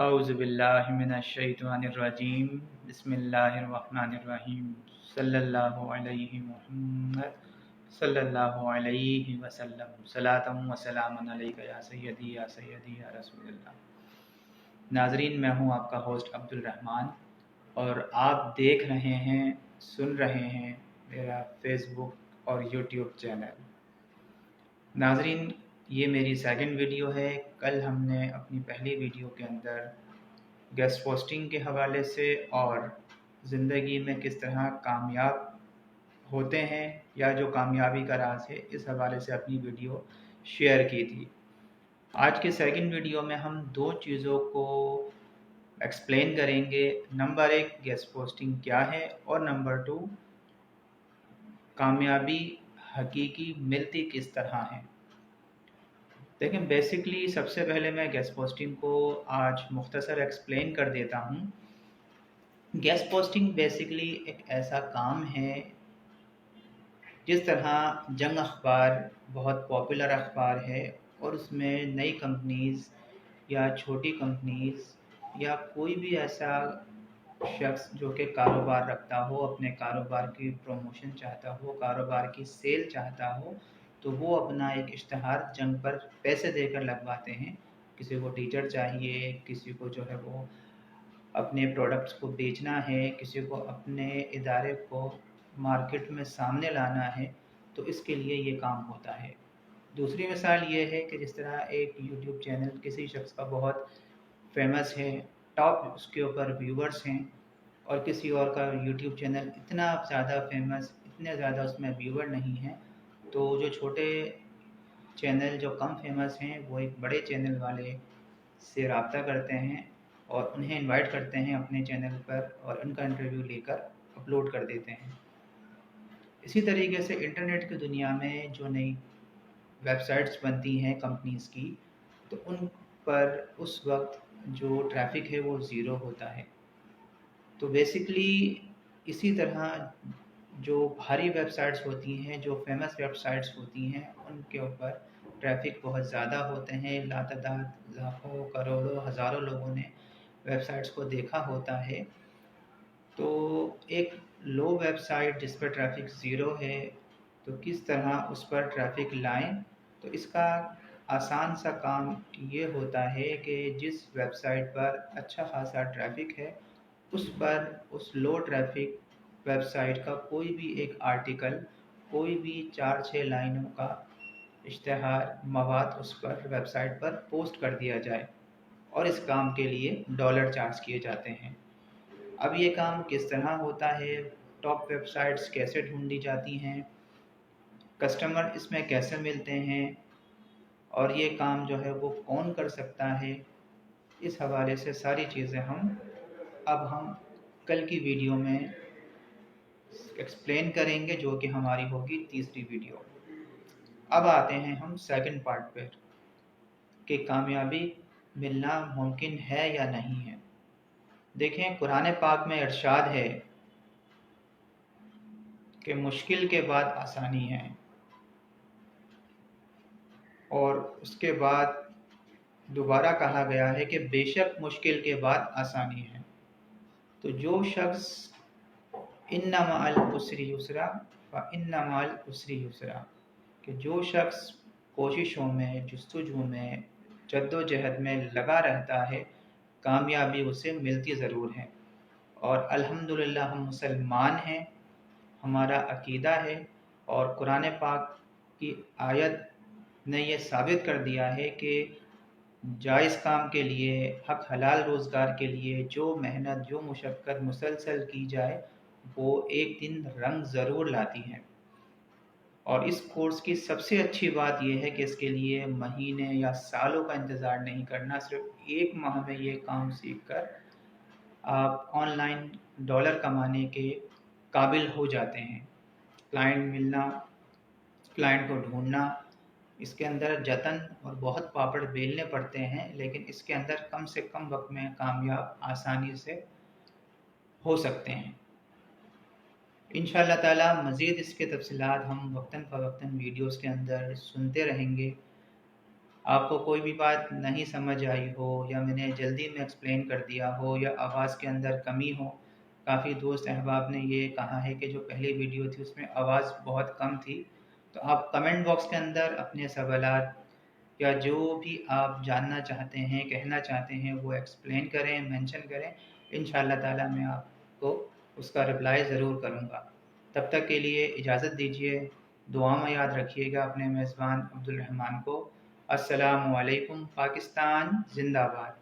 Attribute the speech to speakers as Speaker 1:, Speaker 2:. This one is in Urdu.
Speaker 1: اعوذ باللہ من الشیطان الرجیم بسم اللہ الرحمن الرحیم صلی اللہ علیہ محمد صلی اللہ علیہ وسلم صلاۃ و سلام علیک یا سیدی یا رسول اللہ۔ ناظرین، میں ہوں آپ کا ہوسٹ عبد الرحمن اور آپ دیکھ رہے ہیں، سن رہے ہیں میرا فیس بک اور یوٹیوب چینل۔ ناظرین، یہ میری سیکنڈ ویڈیو ہے۔ کل ہم نے اپنی پہلی ویڈیو کے اندر گیسٹ پوسٹنگ کے حوالے سے اور زندگی میں کس طرح کامیاب ہوتے ہیں یا جو کامیابی کا راز ہے، اس حوالے سے اپنی ویڈیو شیئر کی تھی۔ آج کے سیکنڈ ویڈیو میں ہم دو چیزوں کو ایکسپلین کریں گے۔ نمبر 1 گیسٹ پوسٹنگ کیا ہے، اور نمبر 2 کامیابی حقیقی ملتی کس طرح ہے۔ دیکھیں، بیسکلی سب سے پہلے میں گیسٹ پوسٹنگ کو آج مختصر ایکسپلین کر دیتا ہوں۔ گیسٹ پوسٹنگ بیسکلی ایک ایسا کام ہے، جس طرح جنگ اخبار بہت پاپولر اخبار ہے اور اس میں نئی کمپنیز یا چھوٹی کمپنیز یا کوئی بھی ایسا شخص جو کہ کاروبار رکھتا ہو، اپنے کاروبار کی پروموشن چاہتا ہو، کاروبار کی سیل چاہتا ہو، تو وہ اپنا ایک اشتہار جنگ پر پیسے دے کر لگواتے ہیں۔ کسی کو ٹیچر چاہیے، کسی کو جو ہے وہ اپنے پروڈکٹس کو بیچنا ہے، کسی کو اپنے ادارے کو مارکیٹ میں سامنے لانا ہے، تو اس کے لیے یہ کام ہوتا ہے۔ دوسری مثال یہ ہے کہ جس طرح ایک یوٹیوب چینل کسی شخص کا بہت فیمس ہے، ٹاپ اس کے اوپر ویورز ہیں، اور کسی اور کا یوٹیوب چینل اتنا زیادہ فیمس، اتنے زیادہ اس میں ویور نہیں ہیں، تو جو چھوٹے چینل جو کم فیمس ہیں وہ ایک بڑے چینل والے سے رابطہ کرتے ہیں اور انہیں انوائٹ کرتے ہیں اپنے چینل پر، اور ان کا انٹرویو لے کر اپلوڈ کر دیتے ہیں۔ اسی طریقے سے انٹرنیٹ کی دنیا میں جو نئی ویب سائٹس بنتی ہیں کمپنیز کی، تو ان پر اس وقت جو ٹریفک ہے وہ زیرو ہوتا ہے۔ تو بیسکلی اسی طرح جو بھاری ویب سائٹس ہوتی ہیں، جو فیمس ویب سائٹس ہوتی ہیں، ان کے اوپر ٹریفک بہت زیادہ ہوتے ہیں۔ لاتعداد لاکھوں، کروڑوں، ہزاروں لوگوں نے ویب سائٹس کو دیکھا ہوتا ہے۔ تو ایک لو ویب سائٹ جس پر ٹریفک زیرو ہے، تو کس طرح اس پر ٹریفک لائیں؟ تو اس کا آسان سا کام یہ ہوتا ہے کہ جس ویب سائٹ پر اچھا خاصا ٹریفک ہے، اس پر اس لو ٹریفک ویب سائٹ کا کوئی بھی ایک آرٹیکل، کوئی بھی 4-6 لائنوں کا اشتہار مواد اس پر ویب سائٹ پر پوسٹ کر دیا جائے، اور اس کام کے لیے ڈالر چارج کیے جاتے ہیں۔ اب یہ کام کس طرح ہوتا ہے، ٹاپ ویب سائٹس کیسے ڈھونڈی جاتی ہیں، کسٹمر اس میں کیسے ملتے ہیں، اور یہ کام جو ہے وہ کون کر سکتا ہے، اس حوالے سے ساری چیزیں ہم کل کی ویڈیو میں ایکسپلین کریں گے، جو کہ ہماری ہوگی تیسری ویڈیو۔ اب آتے ہیں ہم سیکنڈ پارٹ پر کہ کامیابی ملنا ممکن ہے یا نہیں ہے۔ دیکھیں، قرآن پاک میں ارشاد ہے کہ مشکل کے بعد آسانی ہے، اور اس کے بعد دوبارہ کہا گیا ہے کہ بے شک مشکل کے بعد آسانی ہے۔ تو جو شخص ان مع العسر یسرا فان مع العسر یسرا، کہ جو شخص کوششوں میں، جستجو میں، جد و جہد میں لگا رہتا ہے، کامیابی اسے ملتی ضرور ہے۔ اور الحمدللہ ہم مسلمان ہیں، ہمارا عقیدہ ہے، اور قرآن پاک کی آیت نے یہ ثابت کر دیا ہے کہ جائز کام کے لیے، حق حلال روزگار کے لیے جو محنت، جو مشقت مسلسل کی جائے، وہ ایک دن رنگ ضرور لاتی ہے۔ اور اس کورس کی سب سے اچھی بات یہ ہے کہ اس کے لیے مہینے یا سالوں کا انتظار نہیں کرنا، صرف 1 ماہ میں یہ کام سیکھ کر آپ آن لائن ڈالر کمانے کے قابل ہو جاتے ہیں۔ کلائنٹ ملنا، کلائنٹ کو ڈھونڈنا، اس کے اندر جتن اور بہت پاپڑ بیلنے پڑتے ہیں، لیکن اس کے اندر کم سے کم وقت میں کامیاب آسانی سے ہو سکتے ہیں۔ انشاءاللہ تعالی مزید اس کے تفصیلات ہم وقتاً فوقتاً ویڈیوز کے اندر سنتے رہیں گے۔ آپ کو کوئی بھی بات نہیں سمجھ آئی ہو یا میں نے جلدی میں ایکسپلین کر دیا ہو یا آواز کے اندر کمی ہو، کافی دوست احباب نے یہ کہا ہے کہ جو پہلی ویڈیو تھی اس میں آواز بہت کم تھی، تو آپ کمنٹ باکس کے اندر اپنے سوالات یا جو بھی آپ جاننا چاہتے ہیں، کہنا چاہتے ہیں وہ ایکسپلین کریں، مینشن کریں، انشاءاللہ تعالی میں آپ کو اس کا رپلائی ضرور کروں گا۔ تب تک کے لیے اجازت دیجیے، دعا میں یاد رکھیے گا اپنے میزبان عبد الرحمن کو۔ السلام علیکم، پاکستان زندہ باد۔